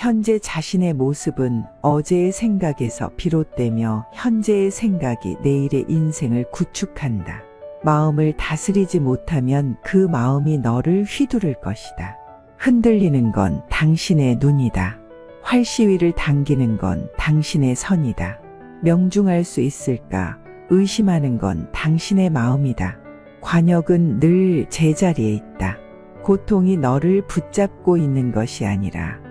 현재 자신의 모습은 어제의 생각에서 비롯되며 현재의 생각이 내일의 인생을 구축한다. 마음을 다스리지 못하면 그 마음이 너를 휘두를 것이다. 흔들리는 건 당신의 눈이다. 활시위를 당기는 건 당신의 선이다. 명중할 수 있을까 의심하는 건 당신의 마음이다. 관역은 늘 제자리에 있다. 고통이 너를 붙잡고 있는 것이 아니라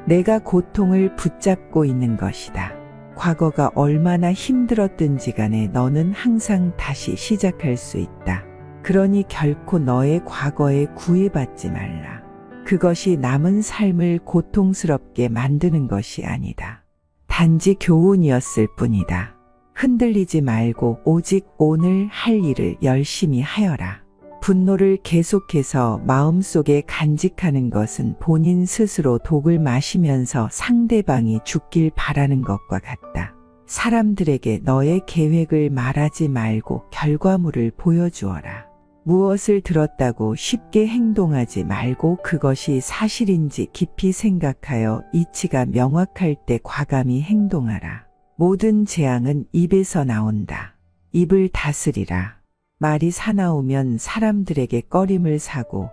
내가 고통을 붙잡고 있는 것이다. 과거가 얼마나 힘들었든지 간에 너는 항상 다시 시작할 수 있다. 그러니 결코 너의 과거에 구애받지 말라. 그것이 남은 삶을 고통스럽게 만드는 것이 아니다. 단지 교훈이었을 뿐이다. 흔들리지 말고 오직 오늘 할 일을 열심히 하여라. 분노를 계속해서 마음속에 간직하는 것은 본인 스스로 독을 마시면서 상대방이 죽길 바라는 것과 같다. 사람들에게 너의 계획을 말하지 말고 결과물을 보여주어라. 무엇을 들었다고 쉽게 행동하지 말고 그것이 사실인지 깊이 생각하여 이치가 명확할 때 과감히 행동하라. 모든 재앙은 입에서 나온다. 입을 다스리라. 말이 사나우면 사람들에게 꺼림을 사고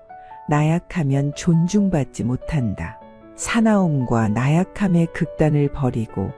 나약하면 존중받지 못한다. 사나움과 나약함의 극단을 버리고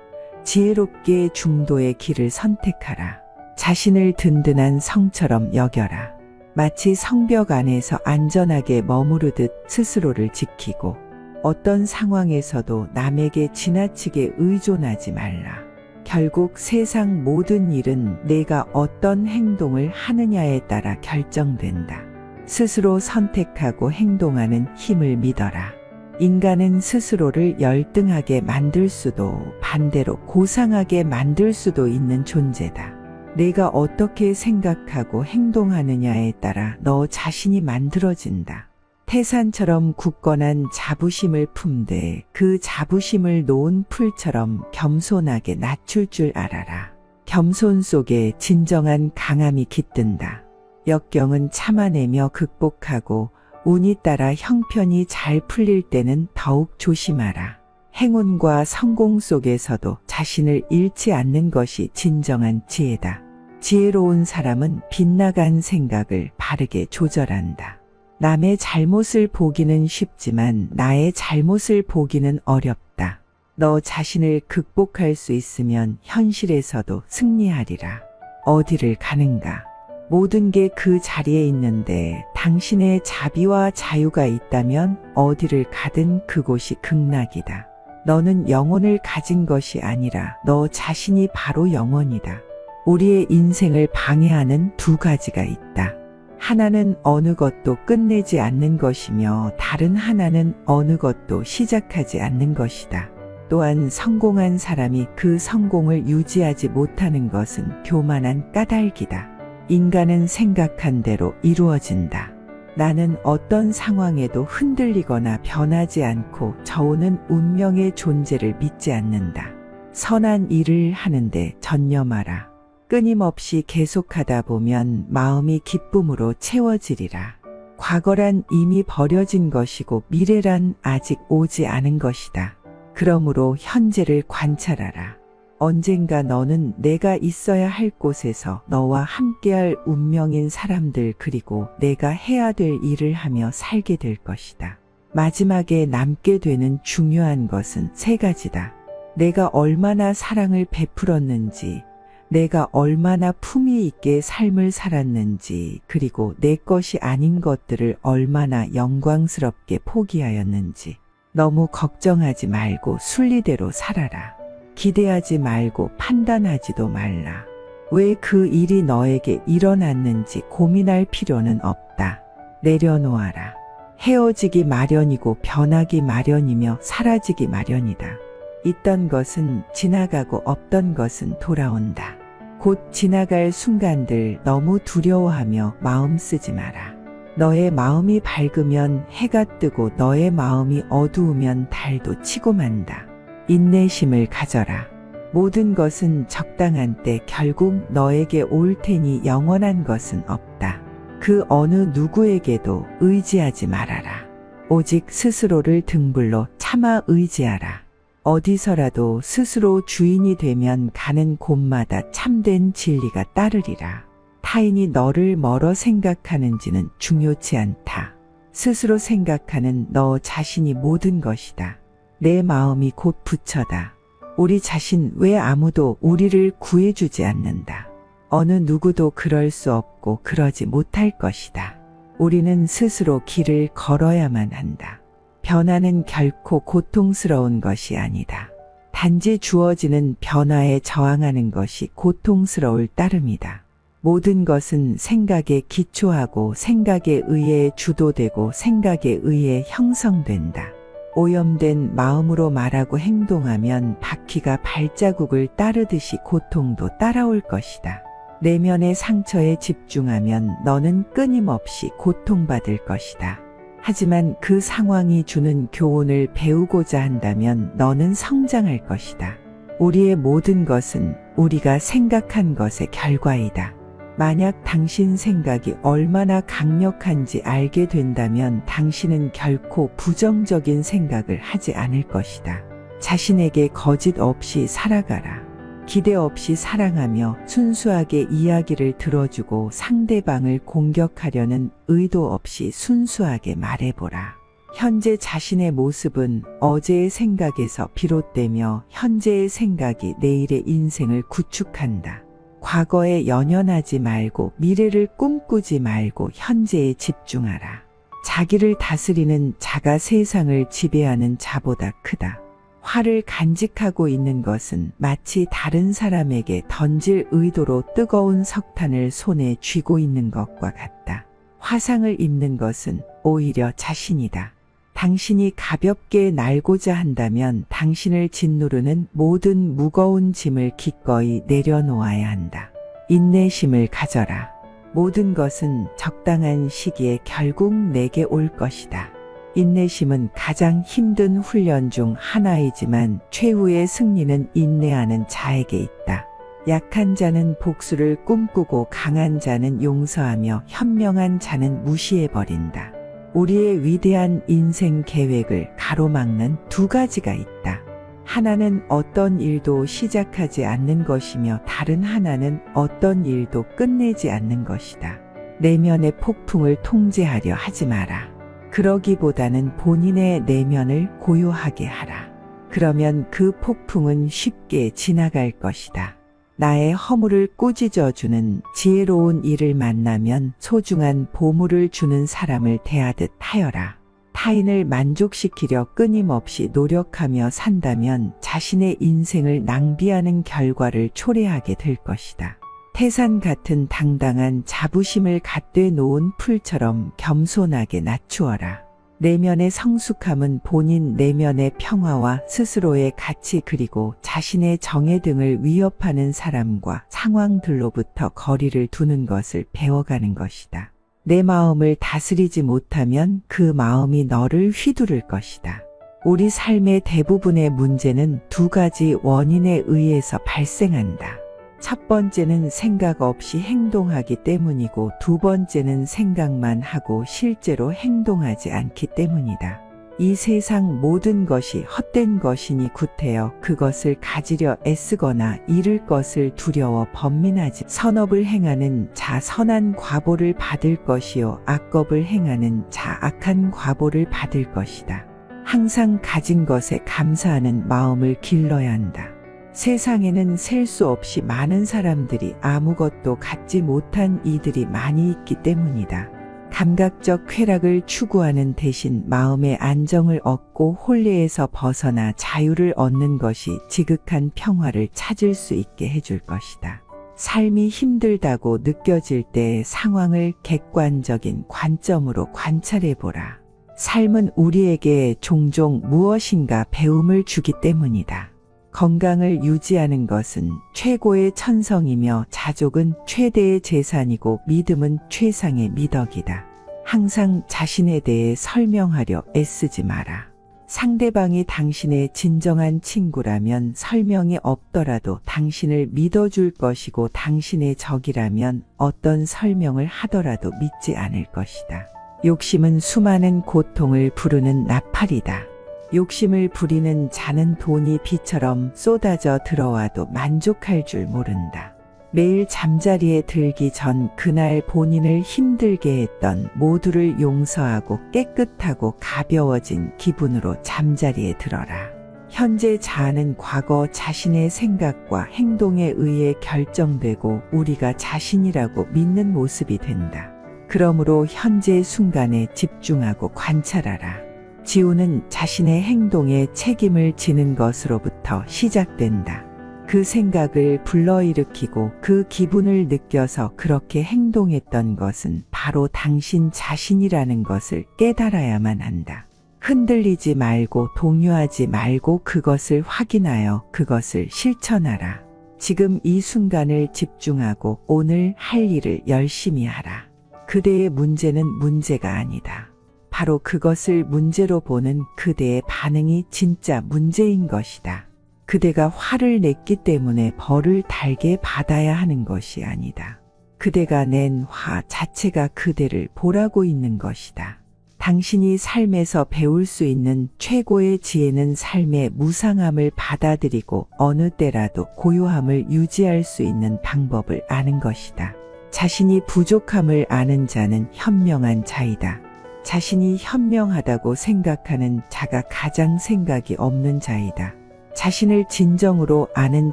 지혜롭게 중도의 길을 선택하라. 자신을 든든한 성처럼 여겨라. 마치 성벽 안에서 안전하게 머무르듯 스스로를 지키고 어떤 상황에서도 남에게 지나치게 의존하지 말라. 결국 세상 모든 일은 내가 어떤 행동을 하느냐에 따라 결정된다. 스스로 선택하고 행동하는 힘을 믿어라. 인간은 스스로를 열등하게 만들 수도 반대로 고상하게 만들 수도 있는 존재다. 내가 어떻게 생각하고 행동하느냐에 따라 너 자신이 만들어진다. 태산처럼 굳건한 자부심을 품되 그 자부심을 놓은 풀처럼 겸손하게 낮출 줄 알아라. 겸손 속에 진정한 강함이 깃든다. 역경은 참아내며 극복하고 운이 따라 형편이 잘 풀릴 때는 더욱 조심하라. 행운과 성공 속에서도 자신을 잃지 않는 것이 진정한 지혜다. 지혜로운 사람은 빗나간 생각을 바르게 조절한다. 남의 잘못을 보기는 쉽지만 나의 잘못을 보기는 어렵다. 너 자신을 극복할 수 있으면 현실에서도 승리하리라. 어디를 가는가? 모든 게 그 자리에 있는데 당신의 자비와 자유가 있다면 어디를 가든 그곳이 극락이다. 너는 영혼을 가진 것이 아니라 너 자신이 바로 영혼이다. 우리의 인생을 방해하는 두 가지가 있다. 하나는 어느 것도 끝내지 않는 것이며 다른 하나는 어느 것도 시작하지 않는 것이다. 또한 성공한 사람이 그 성공을 유지하지 못하는 것은 교만한 까닭이다. 인간은 생각한 대로 이루어진다. 나는 어떤 상황에도 흔들리거나 변하지 않고 저오는 운명의 존재를 믿지 않는다. 선한 일을 하는데 전념하라. 끊임없이 계속하다 보면 마음이 기쁨으로 채워지리라. 과거란 이미 버려진 것이고 미래란 아직 오지 않은 것이다. 그러므로 현재를 관찰하라. 언젠가 너는 내가 있어야 할 곳에서 너와 함께할 운명인 사람들 그리고 내가 해야 될 일을 하며 살게 될 것이다. 마지막에 남게 되는 중요한 것은 세 가지다. 내가 얼마나 사랑을 베풀었는지, 내가 얼마나 품위 있게 삶을 살았는지, 그리고 내 것이 아닌 것들을 얼마나 영광스럽게 포기하였는지. 너무 걱정하지 말고 순리대로 살아라. 기대하지 말고 판단하지도 말라. 왜 그 일이 너에게 일어났는지 고민할 필요는 없다. 내려놓아라. 헤어지기 마련이고 변하기 마련이며 사라지기 마련이다. 있던 것은 지나가고 없던 것은 돌아온다. 곧 지나갈 순간들 너무 두려워하며 마음 쓰지 마라. 너의 마음이 밝으면 해가 뜨고 너의 마음이 어두우면 달도 치고 만다. 인내심을 가져라. 모든 것은 적당한 때 결국 너에게 올 테니 영원한 것은 없다. 그 어느 누구에게도 의지하지 말아라. 오직 스스로를 등불로 참아 의지하라. 어디서라도 스스로 주인이 되면 가는 곳마다 참된 진리가 따르리라. 타인이 너를 뭐로 생각하는지는 중요치 않다. 스스로 생각하는 너 자신이 모든 것이다. 내 마음이 곧 부처다. 우리 자신 왜 아무도 우리를 구해주지 않는다. 어느 누구도 그럴 수 없고 그러지 못할 것이다. 우리는 스스로 길을 걸어야만 한다. 변화는 결코 고통스러운 것이 아니다. 단지 주어지는 변화에 저항하는 것이 고통스러울 따름이다. 모든 것은 생각에 기초하고 생각에 의해 주도되고 생각에 의해 형성된다. 오염된 마음으로 말하고 행동하면 바퀴가 발자국을 따르듯이 고통도 따라올 것이다. 내면의 상처에 집중하면 너는 끊임없이 고통받을 것이다. 하지만 그 상황이 주는 교훈을 배우고자 한다면 너는 성장할 것이다. 우리의 모든 것은 우리가 생각한 것의 결과이다. 만약 당신 생각이 얼마나 강력한지 알게 된다면 당신은 결코 부정적인 생각을 하지 않을 것이다. 자신에게 거짓 없이 살아가라. 기대 없이 사랑하며 순수하게 이야기를 들어주고 상대방을 공격하려는 의도 없이 순수하게 말해보라. 현재 자신의 모습은 어제의 생각에서 비롯되며 현재의 생각이 내일의 인생을 구축한다. 과거에 연연하지 말고 미래를 꿈꾸지 말고 현재에 집중하라. 자기를 다스리는 자가 세상을 지배하는 자보다 크다. 화를 간직하고 있는 것은 마치 다른 사람에게 던질 의도로 뜨거운 석탄을 손에 쥐고 있는 것과 같다. 화상을 입는 것은 오히려 자신이다. 당신이 가볍게 날고자 한다면 당신을 짓누르는 모든 무거운 짐을 기꺼이 내려놓아야 한다. 인내심을 가져라. 모든 것은 적당한 시기에 결국 내게 올 것이다. 인내심은 가장 힘든 훈련 중 하나이지만 최후의 승리는 인내하는 자에게 있다. 약한 자는 복수를 꿈꾸고 강한 자는 용서하며 현명한 자는 무시해버린다. 우리의 위대한 인생 계획을 가로막는 두 가지가 있다. 하나는 어떤 일도 시작하지 않는 것이며 다른 하나는 어떤 일도 끝내지 않는 것이다. 내면의 폭풍을 통제하려 하지 마라. 그러기보다는 본인의 내면을 고요하게 하라. 그러면 그 폭풍은 쉽게 지나갈 것이다. 나의 허물을 꾸짖어주는 지혜로운 이를 만나면 소중한 보물을 주는 사람을 대하듯 하여라. 타인을 만족시키려 끊임없이 노력하며 산다면 자신의 인생을 낭비하는 결과를 초래하게 될 것이다. 태산 같은 당당한 자부심을 갓돼 놓은 풀처럼 겸손하게 낮추어라. 내면의 성숙함은 본인 내면의 평화와 스스로의 가치 그리고 자신의 정의 등을 위협하는 사람과 상황들로부터 거리를 두는 것을 배워가는 것이다. 내 마음을 다스리지 못하면 그 마음이 너를 휘두를 것이다. 우리 삶의 대부분의 문제는 두 가지 원인에 의해서 발생한다. 첫 번째는 생각 없이 행동하기 때문이고 두 번째는 생각만 하고 실제로 행동하지 않기 때문이다. 이 세상 모든 것이 헛된 것이니 구태여 그것을 가지려 애쓰거나 잃을 것을 두려워 번민하지. 선업을 행하는 자 선한 과보를 받을 것이요 악업을 행하는 자 악한 과보를 받을 것이다. 항상 가진 것에 감사하는 마음을 길러야 한다. 세상에는 셀 수 없이 많은 사람들이 아무것도 갖지 못한 이들이 많이 있기 때문이다. 감각적 쾌락을 추구하는 대신 마음의 안정을 얻고 혼례에서 벗어나 자유를 얻는 것이 지극한 평화를 찾을 수 있게 해줄 것이다. 삶이 힘들다고 느껴질 때 상황을 객관적인 관점으로 관찰해보라. 삶은 우리에게 종종 무엇인가 배움을 주기 때문이다. 건강을 유지하는 것은 최고의 천성이며 자족은 최대의 재산이고 믿음은 최상의 미덕이다. 항상 자신에 대해 설명하려 애쓰지 마라. 상대방이 당신의 진정한 친구라면 설명이 없더라도 당신을 믿어줄 것이고 당신의 적이라면 어떤 설명을 하더라도 믿지 않을 것이다. 욕심은 수많은 고통을 부르는 나팔이다. 욕심을 부리는 자는 돈이 비처럼 쏟아져 들어와도 만족할 줄 모른다. 매일 잠자리에 들기 전 그날 본인을 힘들게 했던 모두를 용서하고 깨끗하고 가벼워진 기분으로 잠자리에 들어라. 현재 자아는 과거 자신의 생각과 행동에 의해 결정되고 우리가 자신이라고 믿는 모습이 된다. 그러므로 현재 순간에 집중하고 관찰하라. 지우는 자신의 행동에 책임을 지는 것으로부터 시작된다. 그 생각을 불러일으키고 그 기분을 느껴서 그렇게 행동했던 것은 바로 당신 자신이라는 것을 깨달아야만 한다. 흔들리지 말고 동요하지 말고 그것을 확인하여 그것을 실천하라. 지금 이 순간을 집중하고 오늘 할 일을 열심히 하라. 그대의 문제는 문제가 아니다. 바로 그것을 문제로 보는 그대의 반응이 진짜 문제인 것이다. 그대가 화를 냈기 때문에 벌을 달게 받아야 하는 것이 아니다. 그대가 낸 화 자체가 그대를 보라고 있는 것이다. 당신이 삶에서 배울 수 있는 최고의 지혜는 삶의 무상함을 받아들이고 어느 때라도 고요함을 유지할 수 있는 방법을 아는 것이다. 자신이 부족함을 아는 자는 현명한 자이다. 자신이 현명하다고 생각하는 자가 가장 생각이 없는 자이다. 자신을 진정으로 아는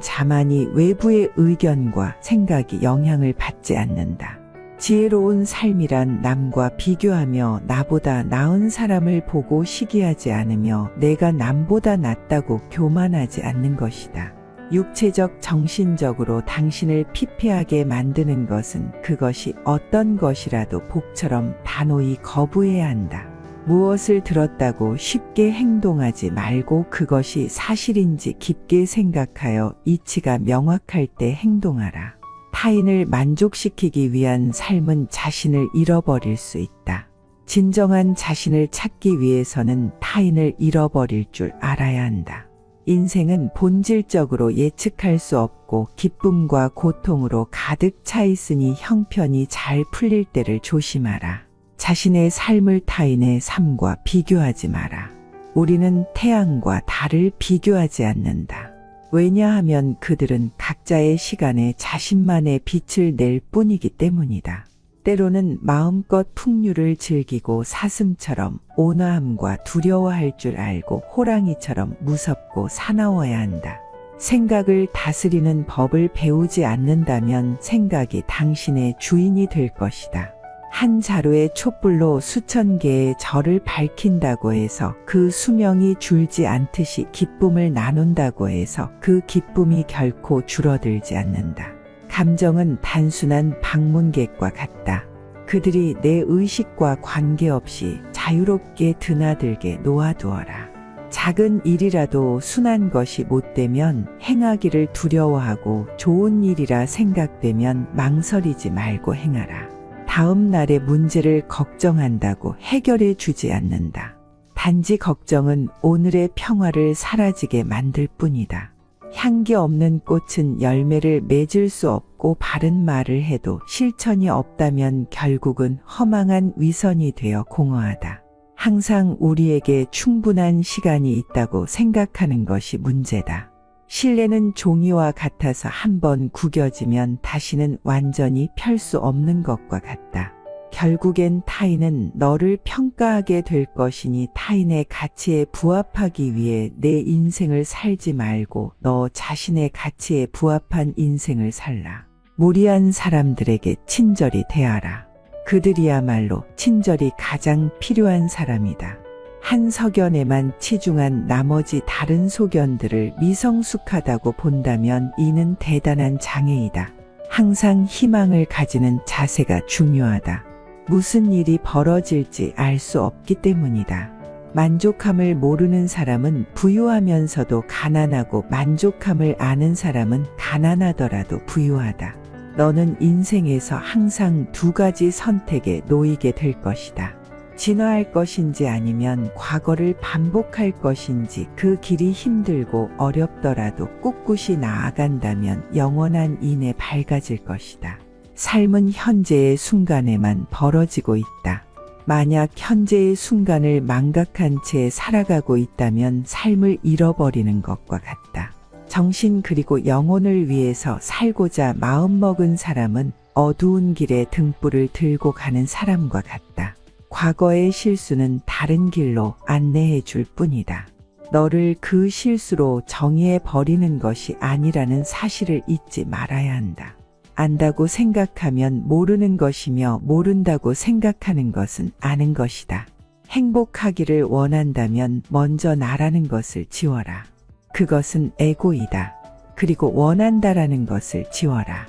자만이 외부의 의견과 생각이 영향을 받지 않는다. 지혜로운 삶이란 남과 비교하며 나보다 나은 사람을 보고 시기하지 않으며 내가 남보다 낫다고 교만하지 않는 것이다. 육체적, 정신적으로 당신을 피폐하게 만드는 것은 그것이 어떤 것이라도 복처럼 단호히 거부해야 한다. 무엇을 들었다고 쉽게 행동하지 말고 그것이 사실인지 깊게 생각하여 이치가 명확할 때 행동하라. 타인을 만족시키기 위한 삶은 자신을 잃어버릴 수 있다. 진정한 자신을 찾기 위해서는 타인을 잃어버릴 줄 알아야 한다. 인생은 본질적으로 예측할 수 없고 기쁨과 고통으로 가득 차 있으니 형편이 잘 풀릴 때를 조심하라. 자신의 삶을 타인의 삶과 비교하지 마라. 우리는 태양과 달을 비교하지 않는다. 왜냐하면 그들은 각자의 시간에 자신만의 빛을 낼 뿐이기 때문이다. 때로는 마음껏 풍류를 즐기고 사슴처럼 온화함과 두려워할 줄 알고 호랑이처럼 무섭고 사나워야 한다. 생각을 다스리는 법을 배우지 않는다면 생각이 당신의 주인이 될 것이다. 한 자루의 촛불로 수천 개의 절을 밝힌다고 해서 그 수명이 줄지 않듯이 기쁨을 나눈다고 해서 그 기쁨이 결코 줄어들지 않는다. 감정은 단순한 방문객과 같다. 그들이 내 의식과 관계없이 자유롭게 드나들게 놓아두어라. 작은 일이라도 순한 것이 못되면 행하기를 두려워하고 좋은 일이라 생각되면 망설이지 말고 행하라. 다음 날의 문제를 걱정한다고 해결해 주지 않는다. 단지 걱정은 오늘의 평화를 사라지게 만들 뿐이다. 향기 없는 꽃은 열매를 맺을 수 없고 바른 말을 해도 실천이 없다면 결국은 허망한 위선이 되어 공허하다. 항상 우리에게 충분한 시간이 있다고 생각하는 것이 문제다. 실내는 종이와 같아서 한번 구겨지면 다시는 완전히 펼 수 없는 것과 같다. 결국엔 타인은 너를 평가하게 될 것이니 타인의 가치에 부합하기 위해 내 인생을 살지 말고 너 자신의 가치에 부합한 인생을 살라. 무리한 사람들에게 친절히 대하라. 그들이야말로 친절이 가장 필요한 사람이다. 한 석연에만 치중한 나머지 다른 소견들을 미성숙하다고 본다면 이는 대단한 장애이다. 항상 희망을 가지는 자세가 중요하다. 무슨 일이 벌어질지 알 수 없기 때문이다. 만족함을 모르는 사람은 부유하면서도 가난하고 만족함을 아는 사람은 가난하더라도 부유하다. 너는 인생에서 항상 두 가지 선택에 놓이게 될 것이다. 진화할 것인지 아니면 과거를 반복할 것인지 그 길이 힘들고 어렵더라도 꿋꿋이 나아간다면 영원한 인에 밝아질 것이다. 삶은 현재의 순간에만 벌어지고 있다. 만약 현재의 순간을 망각한 채 살아가고 있다면 삶을 잃어버리는 것과 같다. 정신 그리고 영혼을 위해서 살고자 마음먹은 사람은 어두운 길에 등불을 들고 가는 사람과 같다. 과거의 실수는 다른 길로 안내해 줄 뿐이다. 너를 그 실수로 정의해 버리는 것이 아니라는 사실을 잊지 말아야 한다. 안다고 생각하면 모르는 것이며 모른다고 생각하는 것은 아는 것이다. 행복하기를 원한다면 먼저 나라는 것을 지워라. 그것은 에고이다. 그리고 원한다라는 것을 지워라.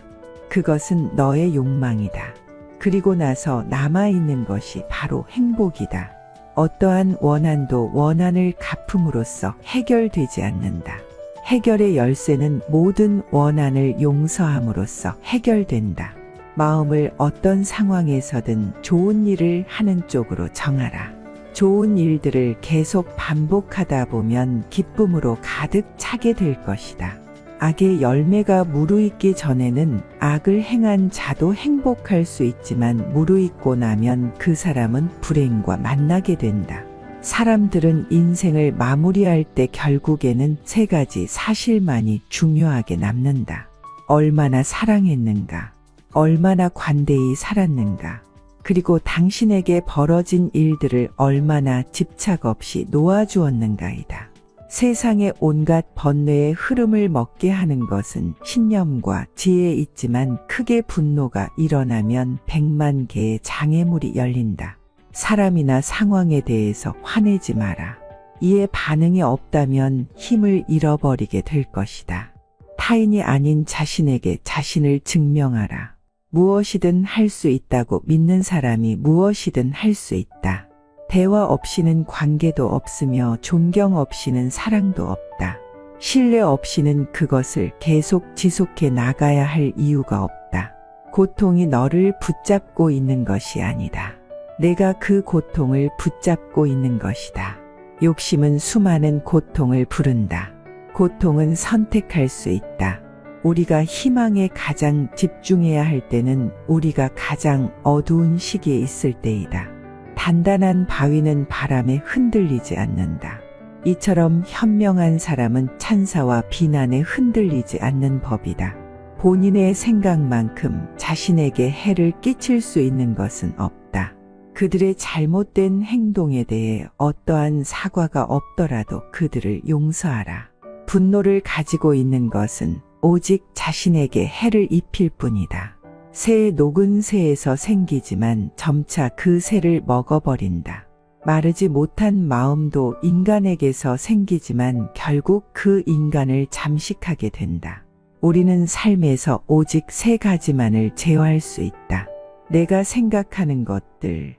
그것은 너의 욕망이다. 그리고 나서 남아있는 것이 바로 행복이다. 어떠한 원한도 원한을 갚음으로써 해결되지 않는다. 해결의 열쇠는 모든 원한을 용서함으로써 해결된다. 마음을 어떤 상황에서든 좋은 일을 하는 쪽으로 정하라. 좋은 일들을 계속 반복하다 보면 기쁨으로 가득 차게 될 것이다. 악의 열매가 무르익기 전에는 악을 행한 자도 행복할 수 있지만 무르익고 나면 그 사람은 불행과 만나게 된다. 사람들은 인생을 마무리할 때 결국에는 세 가지 사실만이 중요하게 남는다. 얼마나 사랑했는가, 얼마나 관대히 살았는가, 그리고 당신에게 벌어진 일들을 얼마나 집착 없이 놓아주었는가이다. 세상의 온갖 번뇌의 흐름을 먹게 하는 것은 신념과 지혜에 있지만 크게 분노가 일어나면 100만 개의 장애물이 열린다. 사람이나 상황에 대해서 화내지 마라. 이에 반응이 없다면 힘을 잃어버리게 될 것이다. 타인이 아닌 자신에게 자신을 증명하라. 무엇이든 할 수 있다고 믿는 사람이 무엇이든 할 수 있다. 대화 없이는 관계도 없으며 존경 없이는 사랑도 없다. 신뢰 없이는 그것을 계속 지속해 나가야 할 이유가 없다. 고통이 너를 붙잡고 있는 것이 아니다. 내가 그 고통을 붙잡고 있는 것이다. 욕심은 수많은 고통을 부른다. 고통은 선택할 수 있다. 우리가 희망에 가장 집중해야 할 때는 우리가 가장 어두운 시기에 있을 때이다. 단단한 바위는 바람에 흔들리지 않는다. 이처럼 현명한 사람은 찬사와 비난에 흔들리지 않는 법이다. 본인의 생각만큼 자신에게 해를 끼칠 수 있는 것은 없다. 그들의 잘못된 행동에 대해 어떠한 사과가 없더라도 그들을 용서하라. 분노를 가지고 있는 것은 오직 자신에게 해를 입힐 뿐이다. 새의 녹은 새에서 생기지만 점차 그 새를 먹어버린다. 마르지 못한 마음도 인간에게서 생기지만 결국 그 인간을 잠식하게 된다. 우리는 삶에서 오직 세 가지만을 제어할 수 있다. 내가 생각하는 것들,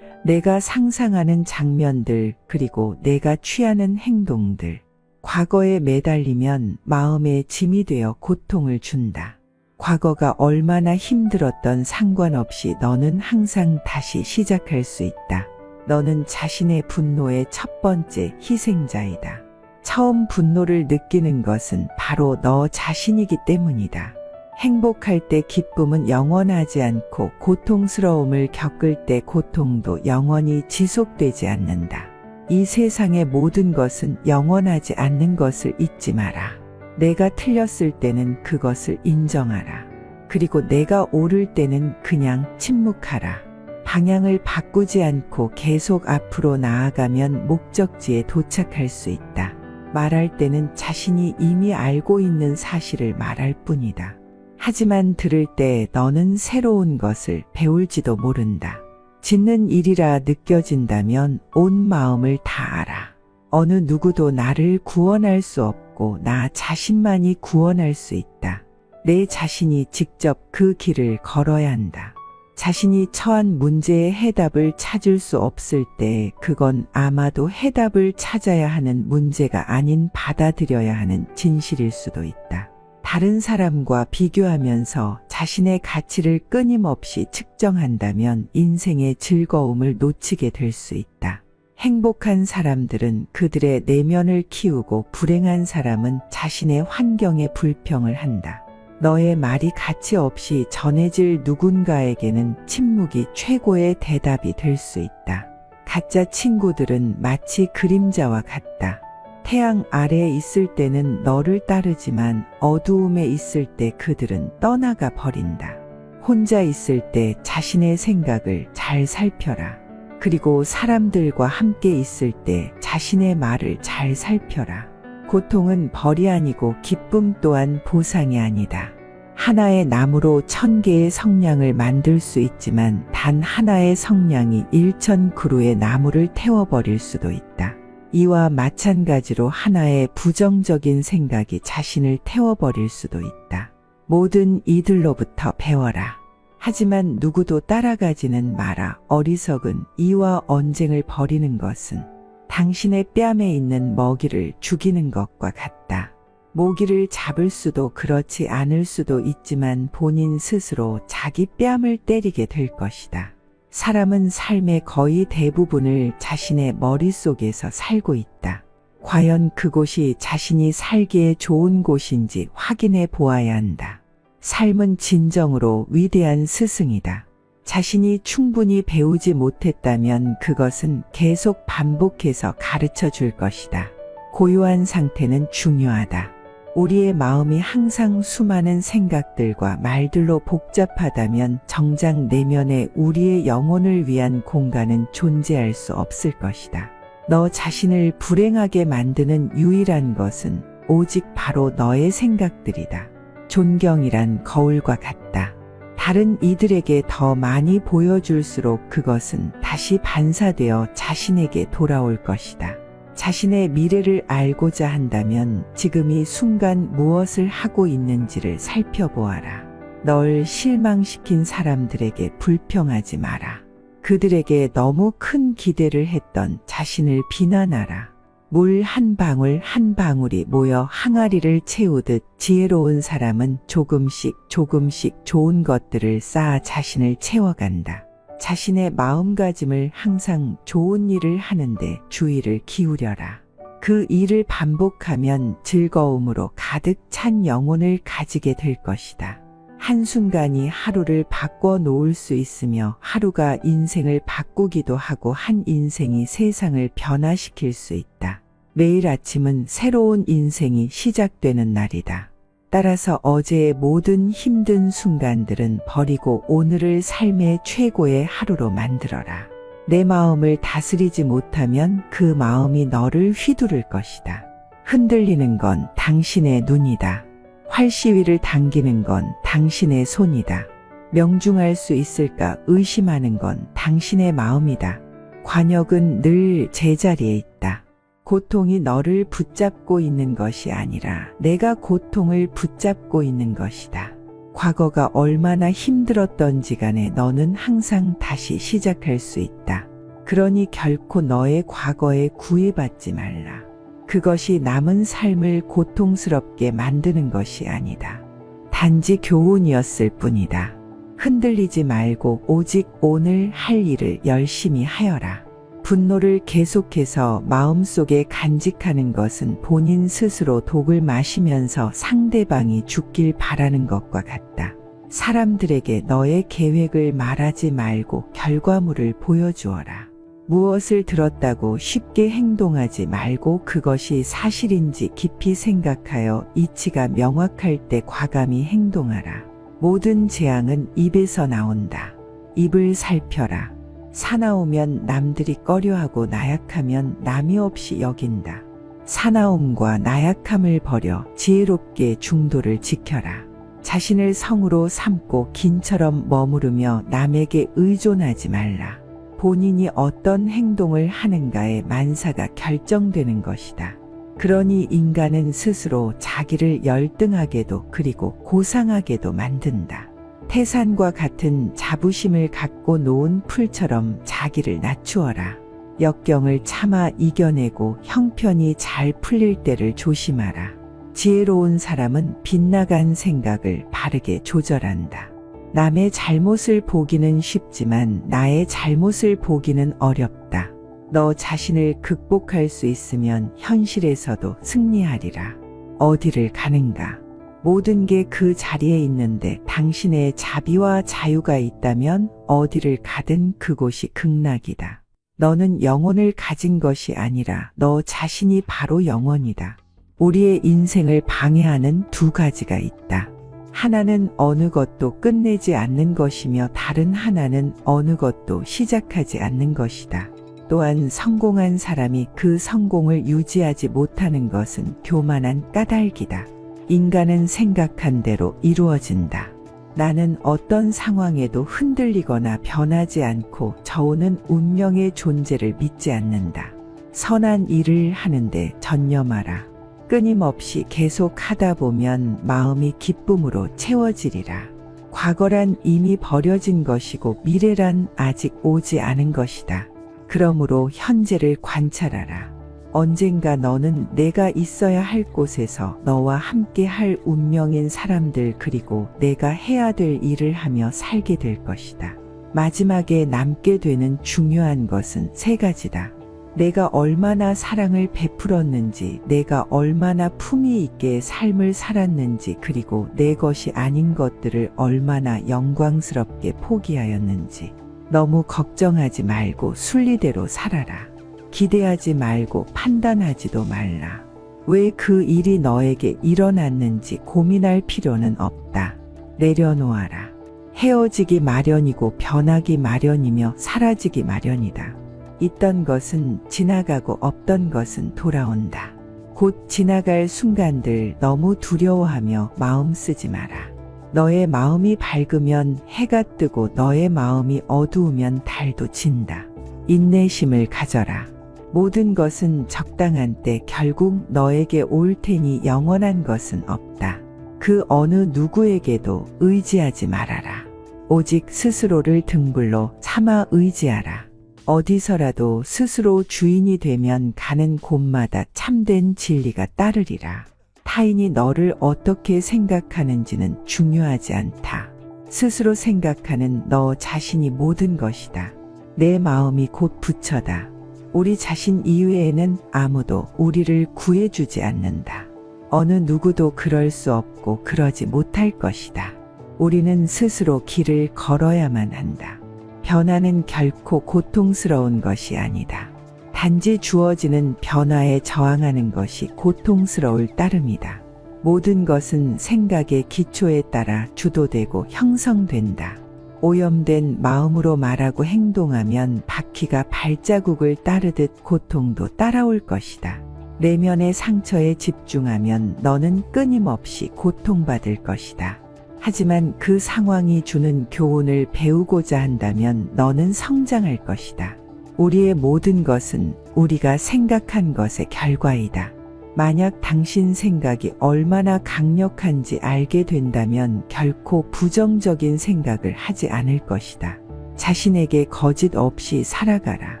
내가 상상하는 장면들, 그리고 내가 취하는 행동들. 과거에 매달리면 마음에 짐이 되어 고통을 준다. 과거가 얼마나 힘들었던 상관없이 너는 항상 다시 시작할 수 있다. 너는 자신의 분노의 첫 번째 희생자이다. 처음 분노를 느끼는 것은 바로 너 자신이기 때문이다. 행복할 때 기쁨은 영원하지 않고 고통스러움을 겪을 때 고통도 영원히 지속되지 않는다. 이 세상의 모든 것은 영원하지 않는 것을 잊지 마라. 내가 틀렸을 때는 그것을 인정하라. 그리고 내가 옳을 때는 그냥 침묵하라. 방향을 바꾸지 않고 계속 앞으로 나아가면 목적지에 도착할 수 있다. 말할 때는 자신이 이미 알고 있는 사실을 말할 뿐이다. 하지만 들을 때 너는 새로운 것을 배울지도 모른다. 짓는 일이라 느껴진다면 온 마음을 다하라. 어느 누구도 나를 구원할 수 없고 나 자신만이 구원할 수 있다. 내 자신이 직접 그 길을 걸어야 한다. 자신이 처한 문제의 해답을 찾을 수 없을 때 그건 아마도 해답을 찾아야 하는 문제가 아닌 받아들여야 하는 진실일 수도 있다. 다른 사람과 비교하면서 자신의 가치를 끊임없이 측정한다면 인생의 즐거움을 놓치게 될 수 있다. 행복한 사람들은 그들의 내면을 키우고 불행한 사람은 자신의 환경에 불평을 한다. 너의 말이 가치 없이 전해질 누군가에게는 침묵이 최고의 대답이 될 수 있다. 가짜 친구들은 마치 그림자와 같다. 태양 아래에 있을 때는 너를 따르지만 어두움에 있을 때 그들은 떠나가 버린다. 혼자 있을 때 자신의 생각을 잘 살펴라. 그리고 사람들과 함께 있을 때 자신의 말을 잘 살펴라. 고통은 벌이 아니고 기쁨 또한 보상이 아니다. 하나의 나무로 1000개의 성냥을 만들 수 있지만 단 하나의 성냥이 1000그루의 나무를 태워버릴 수도 있다. 이와 마찬가지로 하나의 부정적인 생각이 자신을 태워버릴 수도 있다. 모든 이들로부터 배워라. 하지만 누구도 따라가지는 마라. 어리석은 이와 언쟁을 벌이는 것은 당신의 뺨에 있는 먹이를 죽이는 것과 같다. 모기를 잡을 수도 그렇지 않을 수도 있지만 본인 스스로 자기 뺨을 때리게 될 것이다. 사람은 삶의 거의 대부분을 자신의 머릿속에서 살고 있다. 과연 그곳이 자신이 살기에 좋은 곳인지 확인해 보아야 한다. 삶은 진정으로 위대한 스승이다. 자신이 충분히 배우지 못했다면 그것은 계속 반복해서 가르쳐 줄 것이다. 고요한 상태는 중요하다. 우리의 마음이 항상 수많은 생각들과 말들로 복잡하다면 정작 내면에 우리의 영혼을 위한 공간은 존재할 수 없을 것이다. 너 자신을 불행하게 만드는 유일한 것은 오직 바로 너의 생각들이다. 존경이란 거울과 같다. 다른 이들에게 더 많이 보여줄수록 그것은 다시 반사되어 자신에게 돌아올 것이다. 자신의 미래를 알고자 한다면 지금 이 순간 무엇을 하고 있는지를 살펴보아라. 널 실망시킨 사람들에게 불평하지 마라. 그들에게 너무 큰 기대를 했던 자신을 비난하라. 물 한 방울 한 방울이 모여 항아리를 채우듯 지혜로운 사람은 조금씩 좋은 것들을 쌓아 자신을 채워간다. 자신의 마음가짐을 항상 좋은 일을 하는데 주의를 기울여라. 그 일을 반복하면 즐거움으로 가득 찬 영혼을 가지게 될 것이다. 한순간이 하루를 바꿔 놓을 수 있으며 하루가 인생을 바꾸기도 하고 한 인생이 세상을 변화시킬 수 있다. 매일 아침은 새로운 인생이 시작되는 날이다. 따라서 어제의 모든 힘든 순간들은 버리고 오늘을 삶의 최고의 하루로 만들어라. 내 마음을 다스리지 못하면 그 마음이 너를 휘두를 것이다. 흔들리는 건 당신의 눈이다. 활시위를 당기는 건 당신의 손이다. 명중할 수 있을까 의심하는 건 당신의 마음이다. 관역은 늘 제자리에 있다. 고통이 너를 붙잡고 있는 것이 아니라 내가 고통을 붙잡고 있는 것이다. 과거가 얼마나 힘들었던지 간에 너는 항상 다시 시작할 수 있다. 그러니 결코 너의 과거에 구애받지 말라. 그것이 남은 삶을 고통스럽게 만드는 것이 아니다. 단지 교훈이었을 뿐이다. 흔들리지 말고 오직 오늘 할 일을 열심히 하여라. 분노를 계속해서 마음속에 간직하는 것은 본인 스스로 독을 마시면서 상대방이 죽길 바라는 것과 같다. 사람들에게 너의 계획을 말하지 말고 결과물을 보여주어라. 무엇을 들었다고 쉽게 행동하지 말고 그것이 사실인지 깊이 생각하여 이치가 명확할 때 과감히 행동하라. 모든 재앙은 입에서 나온다. 입을 살펴라. 사나우면 남들이 꺼려하고 나약하면 남이 없이 여긴다. 사나움과 나약함을 버려 지혜롭게 중도를 지켜라. 자신을 성으로 삼고 긴처럼 머무르며 남에게 의존하지 말라. 본인이 어떤 행동을 하는가에 만사가 결정되는 것이다. 그러니 인간은 스스로 자기를 열등하게도 그리고 고상하게도 만든다. 태산과 같은 자부심을 갖고 놓은 풀처럼 자기를 낮추어라. 역경을 참아 이겨내고 형편이 잘 풀릴 때를 조심하라. 지혜로운 사람은 빗나간 생각을 바르게 조절한다. 남의 잘못을 보기는 쉽지만 나의 잘못을 보기는 어렵다. 너 자신을 극복할 수 있으면 현실에서도 승리하리라. 어디를 가는가? 모든 게 그 자리에 있는데 당신의 자비와 자유가 있다면 어디를 가든 그곳이 극락이다. 너는 영혼을 가진 것이 아니라 너 자신이 바로 영혼이다. 우리의 인생을 방해하는 두 가지가 있다. 하나는 어느 것도 끝내지 않는 것이며 다른 하나는 어느 것도 시작하지 않는 것이다. 또한 성공한 사람이 그 성공을 유지하지 못하는 것은 교만한 까닭이다. 인간은 생각한 대로 이루어진다. 나는 어떤 상황에도 흔들리거나 변하지 않고 저오는 운명의 존재를 믿지 않는다. 선한 일을 하는데 전념하라. 끊임없이 계속 하다 보면 마음이 기쁨으로 채워지리라. 과거란 이미 버려진 것이고 미래란 아직 오지 않은 것이다. 그러므로 현재를 관찰하라. 언젠가 너는 내가 있어야 할 곳에서 너와 함께 할 운명인 사람들 그리고 내가 해야 될 일을 하며 살게 될 것이다. 마지막에 남게 되는 중요한 것은 세 가지다. 내가 얼마나 사랑을 베풀었는지, 내가 얼마나 품위 있게 삶을 살았는지, 그리고 내 것이 아닌 것들을 얼마나 영광스럽게 포기하였는지. 너무 걱정하지 말고 순리대로 살아라. 기대하지 말고 판단하지도 말라. 왜 그 일이 너에게 일어났는지 고민할 필요는 없다. 내려놓아라. 헤어지기 마련이고 변하기 마련이며 사라지기 마련이다. 있던 것은 지나가고 없던 것은 돌아온다. 곧 지나갈 순간들 너무 두려워하며 마음 쓰지 마라. 너의 마음이 밝으면 해가 뜨고 너의 마음이 어두우면 달도 진다. 인내심을 가져라. 모든 것은 적당한 때 결국 너에게 올 테니 영원한 것은 없다. 그 어느 누구에게도 의지하지 말아라. 오직 스스로를 등불로 삼아 의지하라. 어디서라도 스스로 주인이 되면 가는 곳마다 참된 진리가 따르리라. 타인이 너를 어떻게 생각하는지는 중요하지 않다. 스스로 생각하는 너 자신이 모든 것이다. 내 마음이 곧 부처다. 우리 자신 이외에는 아무도 우리를 구해주지 않는다. 어느 누구도 그럴 수 없고 그러지 못할 것이다. 우리는 스스로 길을 걸어야만 한다. 변화는 결코 고통스러운 것이 아니다. 단지 주어지는 변화에 저항하는 것이 고통스러울 따름이다. 모든 것은 생각의 기초에 따라 주도되고 형성된다. 오염된 마음으로 말하고 행동하면 바퀴가 발자국을 따르듯 고통도 따라올 것이다. 내면의 상처에 집중하면 너는 끊임없이 고통받을 것이다. 하지만 그 상황이 주는 교훈을 배우고자 한다면 너는 성장할 것이다. 우리의 모든 것은 우리가 생각한 것의 결과이다. 만약 당신 생각이 얼마나 강력한지 알게 된다면 결코 부정적인 생각을 하지 않을 것이다. 자신에게 거짓 없이 살아가라.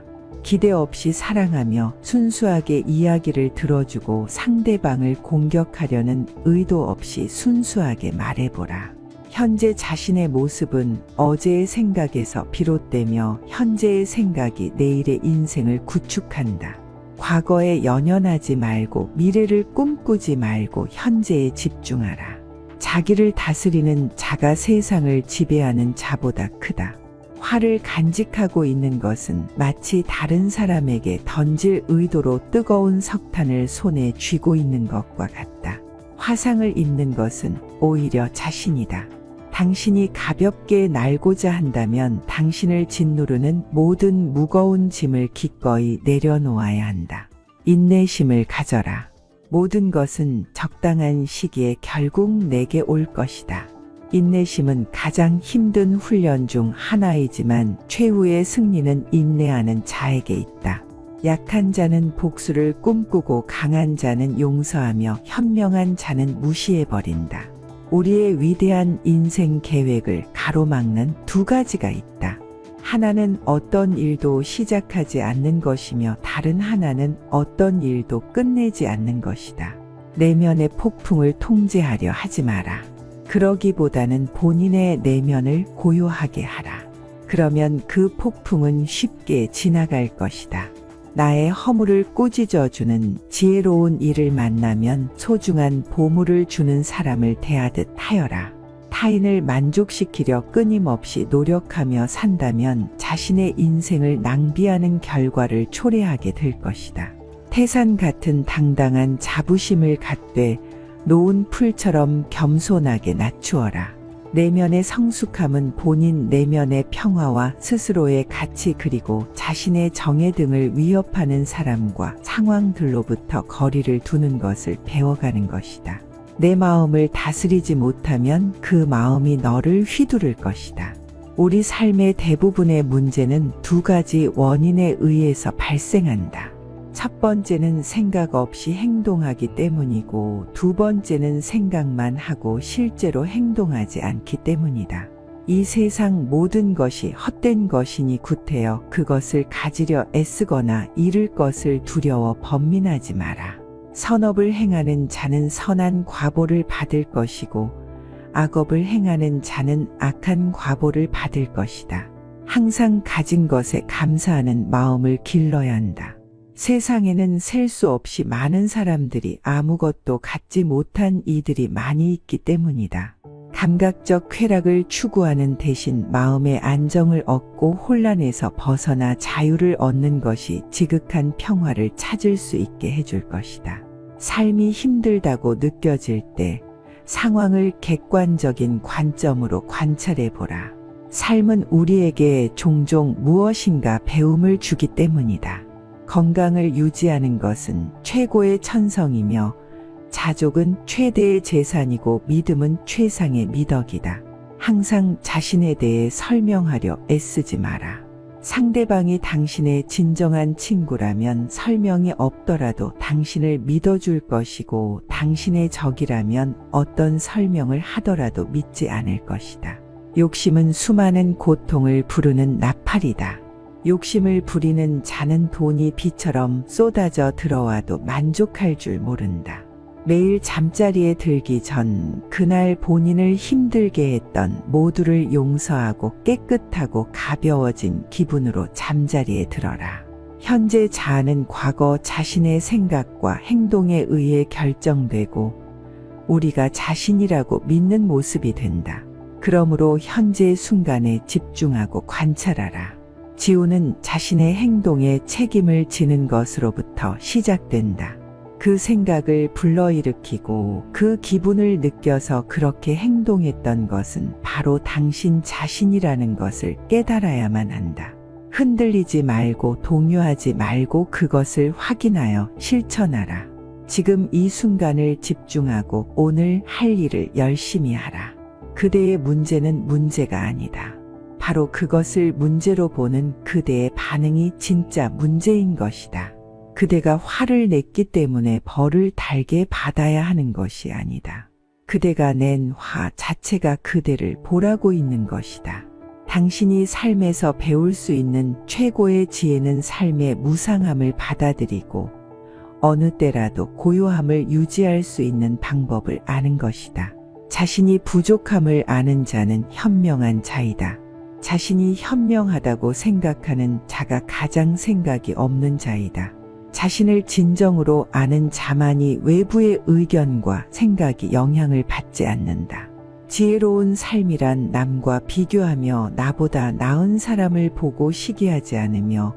기대 없이 사랑하며 순수하게 이야기를 들어주고 상대방을 공격하려는 의도 없이 순수하게 말해보라. 현재 자신의 모습은 어제의 생각에서 비롯되며 현재의 생각이 내일의 인생을 구축한다. 과거에 연연하지 말고 미래를 꿈꾸지 말고 현재에 집중하라. 자기를 다스리는 자가 세상을 지배하는 자보다 크다. 화를 간직하고 있는 것은 마치 다른 사람에게 던질 의도로 뜨거운 석탄을 손에 쥐고 있는 것과 같다. 화상을 입는 것은 오히려 자신이다. 당신이 가볍게 날고자 한다면 당신을 짓누르는 모든 무거운 짐을 기꺼이 내려놓아야 한다. 인내심을 가져라. 모든 것은 적당한 시기에 결국 내게 올 것이다. 인내심은 가장 힘든 훈련 중 하나이지만 최후의 승리는 인내하는 자에게 있다. 약한 자는 복수를 꿈꾸고 강한 자는 용서하며 현명한 자는 무시해버린다. 우리의 위대한 인생 계획을 가로막는 두 가지가 있다. 하나는 어떤 일도 시작하지 않는 것이며 다른 하나는 어떤 일도 끝내지 않는 것이다. 내면의 폭풍을 통제하려 하지 마라. 그러기보다는 본인의 내면을 고요하게 하라. 그러면 그 폭풍은 쉽게 지나갈 것이다. 나의 허물을 꾸짖어주는 지혜로운 이를 만나면 소중한 보물을 주는 사람을 대하듯 하여라. 타인을 만족시키려 끊임없이 노력하며 산다면 자신의 인생을 낭비하는 결과를 초래하게 될 것이다. 태산 같은 당당한 자부심을 갖되 놓은 풀처럼 겸손하게 낮추어라. 내면의 성숙함은 본인 내면의 평화와 스스로의 가치 그리고 자신의 정의 등을 위협하는 사람과 상황들로부터 거리를 두는 것을 배워가는 것이다. 내 마음을 다스리지 못하면 그 마음이 너를 휘두를 것이다. 우리 삶의 대부분의 문제는 두 가지 원인에 의해서 발생한다. 첫 번째는 생각 없이 행동하기 때문이고 두 번째는 생각만 하고 실제로 행동하지 않기 때문이다. 이 세상 모든 것이 헛된 것이니 구태여 그것을 가지려 애쓰거나 잃을 것을 두려워 번민하지 마라. 선업을 행하는 자는 선한 과보를 받을 것이고 악업을 행하는 자는 악한 과보를 받을 것이다. 항상 가진 것에 감사하는 마음을 길러야 한다. 세상에는 셀 수 없이 많은 사람들이 아무것도 갖지 못한 이들이 많이 있기 때문이다. 감각적 쾌락을 추구하는 대신 마음의 안정을 얻고 혼란에서 벗어나 자유를 얻는 것이 지극한 평화를 찾을 수 있게 해줄 것이다. 삶이 힘들다고 느껴질 때 상황을 객관적인 관점으로 관찰해 보라. 삶은 우리에게 종종 무엇인가 배움을 주기 때문이다. 건강을 유지하는 것은 최고의 천성이며 자족은 최대의 재산이고 믿음은 최상의 미덕이다. 항상 자신에 대해 설명하려 애쓰지 마라. 상대방이 당신의 진정한 친구라면 설명이 없더라도 당신을 믿어줄 것이고 당신의 적이라면 어떤 설명을 하더라도 믿지 않을 것이다. 욕심은 수많은 고통을 부르는 나팔이다. 욕심을 부리는 자는 돈이 비처럼 쏟아져 들어와도 만족할 줄 모른다. 매일 잠자리에 들기 전 그날 본인을 힘들게 했던 모두를 용서하고 깨끗하고 가벼워진 기분으로 잠자리에 들어라. 현재 자아는 과거 자신의 생각과 행동에 의해 결정되고 우리가 자신이라고 믿는 모습이 된다. 그러므로 현재 순간에 집중하고 관찰하라. 지우는 자신의 행동에 책임을 지는 것으로부터 시작된다. 그 생각을 불러일으키고 그 기분을 느껴서 그렇게 행동했던 것은 바로 당신 자신이라는 것을 깨달아야만 한다. 흔들리지 말고 동요하지 말고 그것을 확인하여 실천하라. 지금 이 순간을 집중하고 오늘 할 일을 열심히 하라. 그대의 문제는 문제가 아니다. 바로 그것을 문제로 보는 그대의 반응이 진짜 문제인 것이다. 그대가 화를 냈기 때문에 벌을 달게 받아야 하는 것이 아니다. 그대가 낸 화 자체가 그대를 보라고 있는 것이다. 당신이 삶에서 배울 수 있는 최고의 지혜는 삶의 무상함을 받아들이고 어느 때라도 고요함을 유지할 수 있는 방법을 아는 것이다. 자신이 부족함을 아는 자는 현명한 자이다. 자신이 현명하다고 생각하는 자가 가장 생각이 없는 자이다. 자신을 진정으로 아는 자만이 외부의 의견과 생각이 영향을 받지 않는다. 지혜로운 삶이란 남과 비교하며 나보다 나은 사람을 보고 시기하지 않으며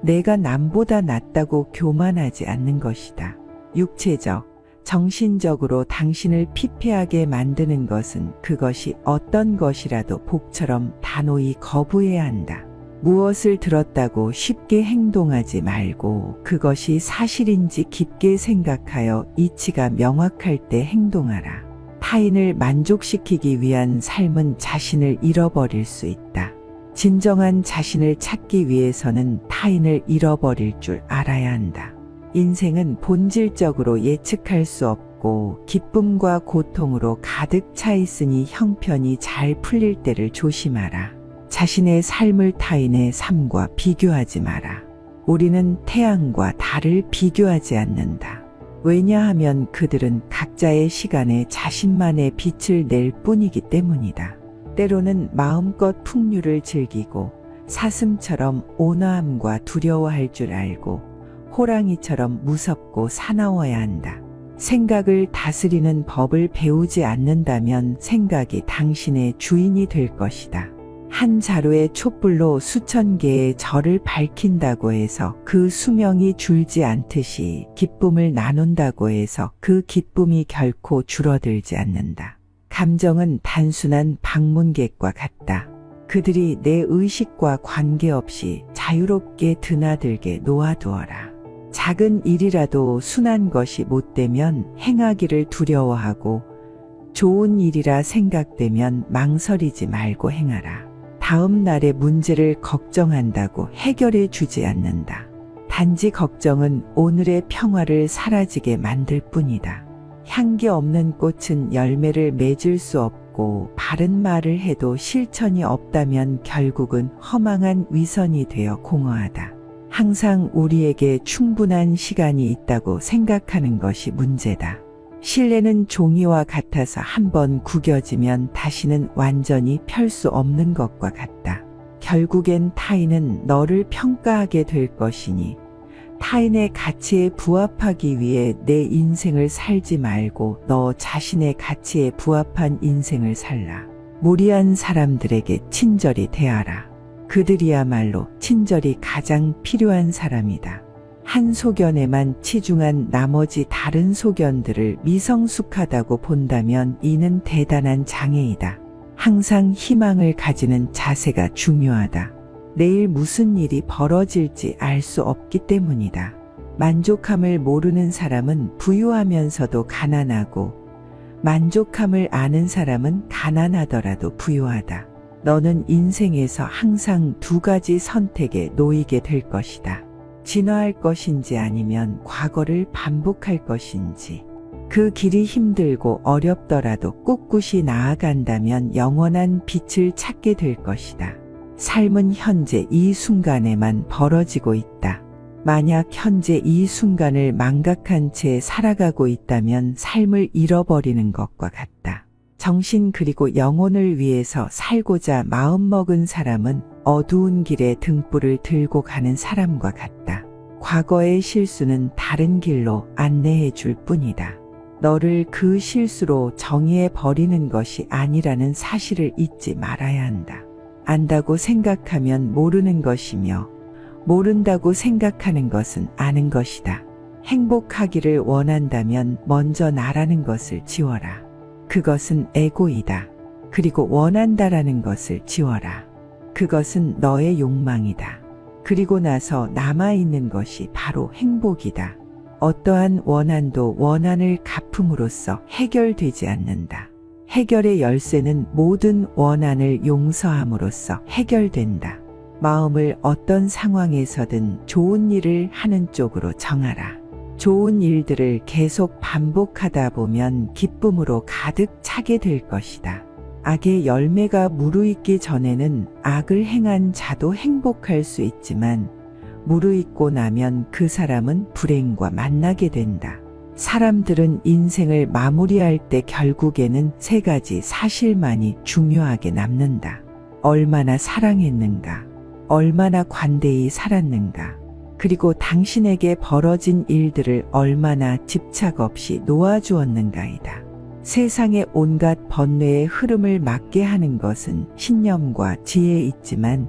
내가 남보다 낫다고 교만하지 않는 것이다. 육체적, 정신적으로 당신을 피폐하게 만드는 것은 그것이 어떤 것이라도 복처럼 단호히 거부해야 한다. 무엇을 들었다고 쉽게 행동하지 말고 그것이 사실인지 깊게 생각하여 이치가 명확할 때 행동하라. 타인을 만족시키기 위한 삶은 자신을 잃어버릴 수 있다. 진정한 자신을 찾기 위해서는 타인을 잃어버릴 줄 알아야 한다. 인생은 본질적으로 예측할 수 없고 기쁨과 고통으로 가득 차 있으니 형편이 잘 풀릴 때를 조심하라. 자신의 삶을 타인의 삶과 비교하지 마라. 우리는 태양과 달을 비교하지 않는다. 왜냐하면 그들은 각자의 시간에 자신만의 빛을 낼 뿐이기 때문이다. 때로는 마음껏 풍류를 즐기고 사슴처럼 온화함과 두려워할 줄 알고 호랑이처럼 무섭고 사나워야 한다. 생각을 다스리는 법을 배우지 않는다면 생각이 당신의 주인이 될 것이다. 한 자루의 촛불로 수천 개의 절을 밝힌다고 해서 그 수명이 줄지 않듯이 기쁨을 나눈다고 해서 그 기쁨이 결코 줄어들지 않는다. 감정은 단순한 방문객과 같다. 그들이 내 의식과 관계없이 자유롭게 드나들게 놓아두어라. 작은 일이라도 순한 것이 못되면 행하기를 두려워하고 좋은 일이라 생각되면 망설이지 말고 행하라. 다음 날의 문제를 걱정한다고 해결해 주지 않는다. 단지 걱정은 오늘의 평화를 사라지게 만들 뿐이다. 향기 없는 꽃은 열매를 맺을 수 없고 바른 말을 해도 실천이 없다면 결국은 허망한 위선이 되어 공허하다. 항상 우리에게 충분한 시간이 있다고 생각하는 것이 문제다. 실내는 종이와 같아서 한번 구겨지면 다시는 완전히 펼 수 없는 것과 같다. 결국엔 타인은 너를 평가하게 될 것이니 타인의 가치에 부합하기 위해 내 인생을 살지 말고 너 자신의 가치에 부합한 인생을 살라. 무리한 사람들에게 친절히 대하라. 그들이야말로 친절이 가장 필요한 사람이다. 한 소견에만 치중한 나머지 다른 소견들을 미성숙하다고 본다면 이는 대단한 장애이다. 항상 희망을 가지는 자세가 중요하다. 내일 무슨 일이 벌어질지 알 수 없기 때문이다. 만족함을 모르는 사람은 부유하면서도 가난하고 만족함을 아는 사람은 가난하더라도 부유하다. 너는 인생에서 항상 두 가지 선택에 놓이게 될 것이다. 진화할 것인지 아니면 과거를 반복할 것인지. 그 길이 힘들고 어렵더라도 꿋꿋이 나아간다면 영원한 빛을 찾게 될 것이다. 삶은 현재 이 순간에만 벌어지고 있다. 만약 현재 이 순간을 망각한 채 살아가고 있다면 삶을 잃어버리는 것과 같다. 정신 그리고 영혼을 위해서 살고자 마음먹은 사람은 어두운 길에 등불을 들고 가는 사람과 같다. 과거의 실수는 다른 길로 안내해 줄 뿐이다. 너를 그 실수로 정의해 버리는 것이 아니라는 사실을 잊지 말아야 한다. 안다고 생각하면 모르는 것이며 모른다고 생각하는 것은 아는 것이다. 행복하기를 원한다면 먼저 나라는 것을 지워라. 그것은 에고이다. 그리고 원한다라는 것을 지워라. 그것은 너의 욕망이다. 그리고 나서 남아있는 것이 바로 행복이다. 어떠한 원한도 원한을 갚음으로써 해결되지 않는다. 해결의 열쇠는 모든 원한을 용서함으로써 해결된다. 마음을 어떤 상황에서든 좋은 일을 하는 쪽으로 정하라. 좋은 일들을 계속 반복하다 보면 기쁨으로 가득 차게 될 것이다. 악의 열매가 무르익기 전에는 악을 행한 자도 행복할 수 있지만 무르익고 나면 그 사람은 불행과 만나게 된다. 사람들은 인생을 마무리할 때 결국에는 세 가지 사실만이 중요하게 남는다. 얼마나 사랑했는가, 얼마나 관대히 살았는가, 그리고 당신에게 벌어진 일들을 얼마나 집착 없이 놓아주었는가이다. 세상의 온갖 번뇌의 흐름을 막게 하는 것은 신념과 지혜에 있지만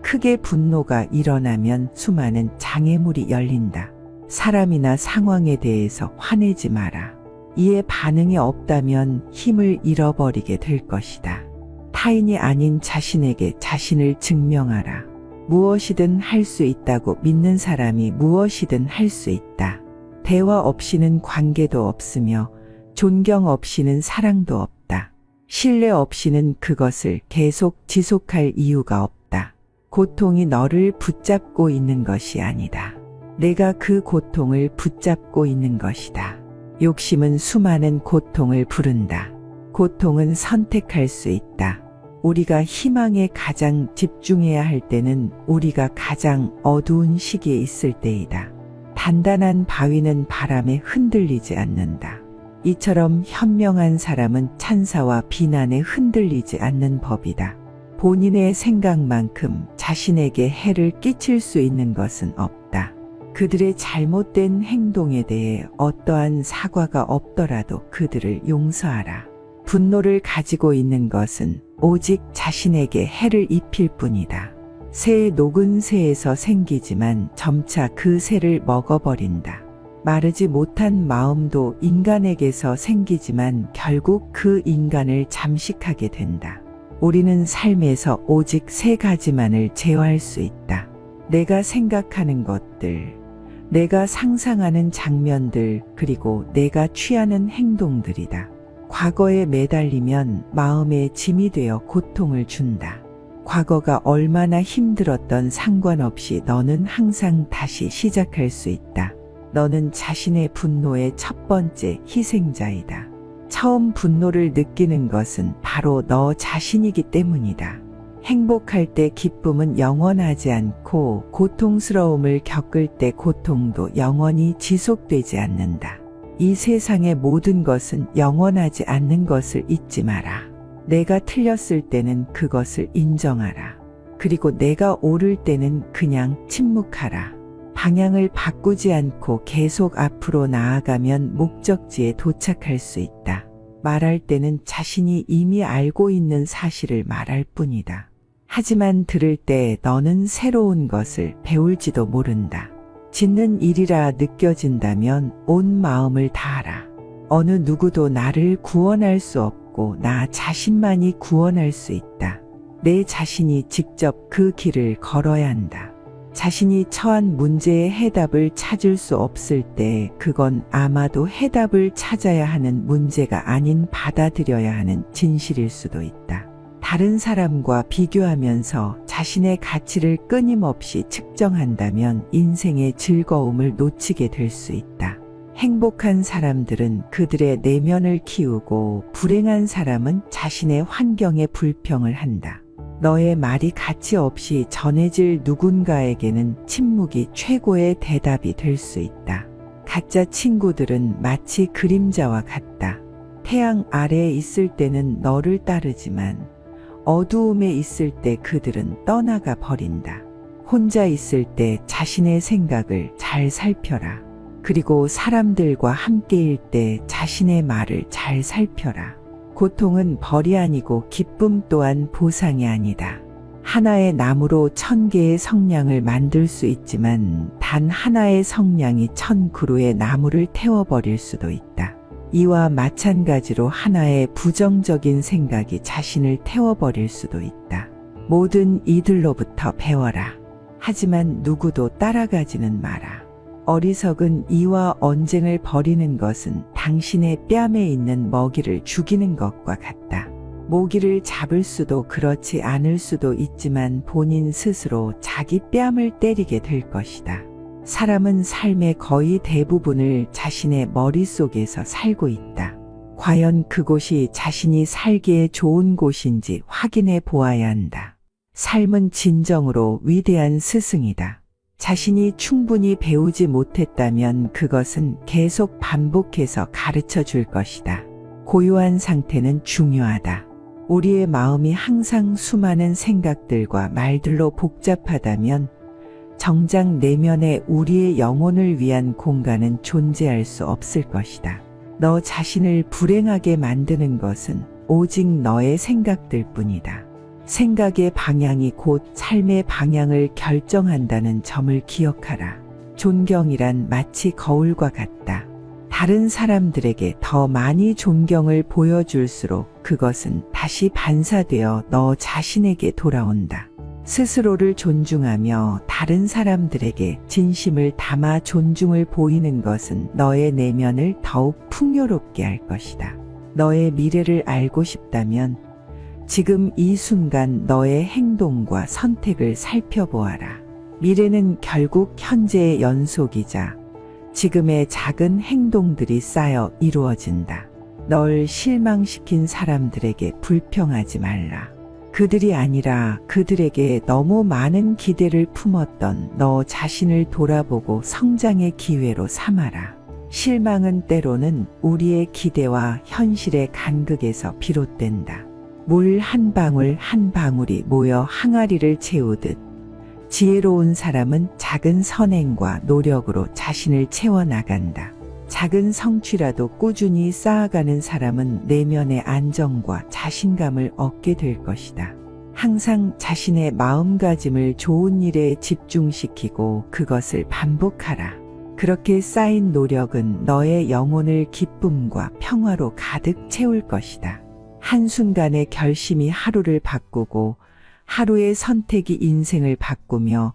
크게 분노가 일어나면 수많은 장애물이 열린다. 사람이나 상황에 대해서 화내지 마라. 이에 반응이 없다면 힘을 잃어버리게 될 것이다. 타인이 아닌 자신에게 자신을 증명하라. 무엇이든 할 수 있다고 믿는 사람이 무엇이든 할 수 있다. 대화 없이는 관계도 없으며 존경 없이는 사랑도 없다. 신뢰 없이는 그것을 계속 지속할 이유가 없다. 고통이 너를 붙잡고 있는 것이 아니다. 내가 그 고통을 붙잡고 있는 것이다. 욕심은 수많은 고통을 부른다. 고통은 선택할 수 있다. 우리가 희망에 가장 집중해야 할 때는 우리가 가장 어두운 시기에 있을 때이다. 단단한 바위는 바람에 흔들리지 않는다. 이처럼 현명한 사람은 찬사와 비난에 흔들리지 않는 법이다. 본인의 생각만큼 자신에게 해를 끼칠 수 있는 것은 없다. 그들의 잘못된 행동에 대해 어떠한 사과가 없더라도 그들을 용서하라. 분노를 가지고 있는 것은 오직 자신에게 해를 입힐 뿐이다. 새의 녹은 새에서 생기지만 점차 그 새를 먹어버린다. 마르지 못한 마음도 인간에게서 생기지만 결국 그 인간을 잠식하게 된다. 우리는 삶에서 오직 세 가지만을 제어할 수 있다. 내가 생각하는 것들, 내가 상상하는 장면들, 그리고 내가 취하는 행동들이다. 과거에 매달리면 마음에 짐이 되어 고통을 준다. 과거가 얼마나 힘들었던 상관없이 너는 항상 다시 시작할 수 있다. 너는 자신의 분노의 첫 번째 희생자이다. 처음 분노를 느끼는 것은 바로 너 자신이기 때문이다. 행복할 때 기쁨은 영원하지 않고 고통스러움을 겪을 때 고통도 영원히 지속되지 않는다. 이 세상의 모든 것은 영원하지 않는 것을 잊지 마라. 내가 틀렸을 때는 그것을 인정하라. 그리고 내가 옳을 때는 그냥 침묵하라. 방향을 바꾸지 않고 계속 앞으로 나아가면 목적지에 도착할 수 있다. 말할 때는 자신이 이미 알고 있는 사실을 말할 뿐이다. 하지만 들을 때 너는 새로운 것을 배울지도 모른다. 짓는 일이라 느껴진다면 온 마음을 다하라. 어느 누구도 나를 구원할 수 없고 나 자신만이 구원할 수 있다. 내 자신이 직접 그 길을 걸어야 한다. 자신이 처한 문제의 해답을 찾을 수 없을 때 그건 아마도 해답을 찾아야 하는 문제가 아닌 받아들여야 하는 진실일 수도 있다. 다른 사람과 비교하면서 자신의 가치를 끊임없이 측정한다면 인생의 즐거움을 놓치게 될 수 있다. 행복한 사람들은 그들의 내면을 키우고 불행한 사람은 자신의 환경에 불평을 한다. 너의 말이 가치 없이 전해질 누군가에게는 침묵이 최고의 대답이 될 수 있다. 가짜 친구들은 마치 그림자와 같다. 태양 아래에 있을 때는 너를 따르지만 어두움에 있을 때 그들은 떠나가 버린다. 혼자 있을 때 자신의 생각을 잘 살펴라. 그리고 사람들과 함께일 때 자신의 말을 잘 살펴라. 고통은 벌이 아니고 기쁨 또한 보상이 아니다. 하나의 나무로 1000개의 성냥을 만들 수 있지만 단 하나의 성냥이 1000그루의 나무를 태워버릴 수도 있다. 이와 마찬가지로 하나의 부정적인 생각이 자신을 태워버릴 수도 있다. 모든 이들로부터 배워라. 하지만 누구도 따라가지는 마라. 어리석은 이와 언쟁을 벌이는 것은 당신의 뺨에 있는 먹이를 죽이는 것과 같다. 모기를 잡을 수도 그렇지 않을 수도 있지만 본인 스스로 자기 뺨을 때리게 될 것이다. 사람은 삶의 거의 대부분을 자신의 머릿속에서 살고 있다. 과연 그곳이 자신이 살기에 좋은 곳인지 확인해 보아야 한다. 삶은 진정으로 위대한 스승이다. 자신이 충분히 배우지 못했다면 그것은 계속 반복해서 가르쳐 줄 것이다. 고요한 상태는 중요하다. 우리의 마음이 항상 수많은 생각들과 말들로 복잡하다면 정작 내면에 우리의 영혼을 위한 공간은 존재할 수 없을 것이다. 너 자신을 불행하게 만드는 것은 오직 너의 생각들 뿐이다. 생각의 방향이 곧 삶의 방향을 결정한다는 점을 기억하라. 존경이란 마치 거울과 같다. 다른 사람들에게 더 많이 존경을 보여줄수록 그것은 다시 반사되어 너 자신에게 돌아온다. 스스로를 존중하며 다른 사람들에게 진심을 담아 존중을 보이는 것은 너의 내면을 더욱 풍요롭게 할 것이다. 너의 미래를 알고 싶다면 지금 이 순간 너의 행동과 선택을 살펴보아라. 미래는 결국 현재의 연속이자 지금의 작은 행동들이 쌓여 이루어진다. 널 실망시킨 사람들에게 불평하지 말라. 그들이 아니라 그들에게 너무 많은 기대를 품었던 너 자신을 돌아보고 성장의 기회로 삼아라. 실망은 때로는 우리의 기대와 현실의 간극에서 비롯된다. 물 한 방울 한 방울이 모여 항아리를 채우듯 지혜로운 사람은 작은 선행과 노력으로 자신을 채워나간다. 작은 성취라도 꾸준히 쌓아가는 사람은 내면의 안정과 자신감을 얻게 될 것이다. 항상 자신의 마음가짐을 좋은 일에 집중시키고 그것을 반복하라. 그렇게 쌓인 노력은 너의 영혼을 기쁨과 평화로 가득 채울 것이다. 한순간의 결심이 하루를 바꾸고 하루의 선택이 인생을 바꾸며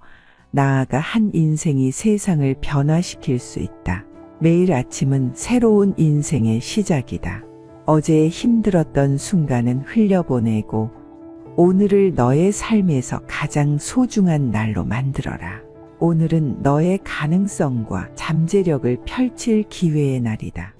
나아가 한 인생이 세상을 변화시킬 수 있다. 매일 아침은 새로운 인생의 시작이다. 어제의 힘들었던 순간은 흘려보내고 오늘을 너의 삶에서 가장 소중한 날로 만들어라. 오늘은 너의 가능성과 잠재력을 펼칠 기회의 날이다.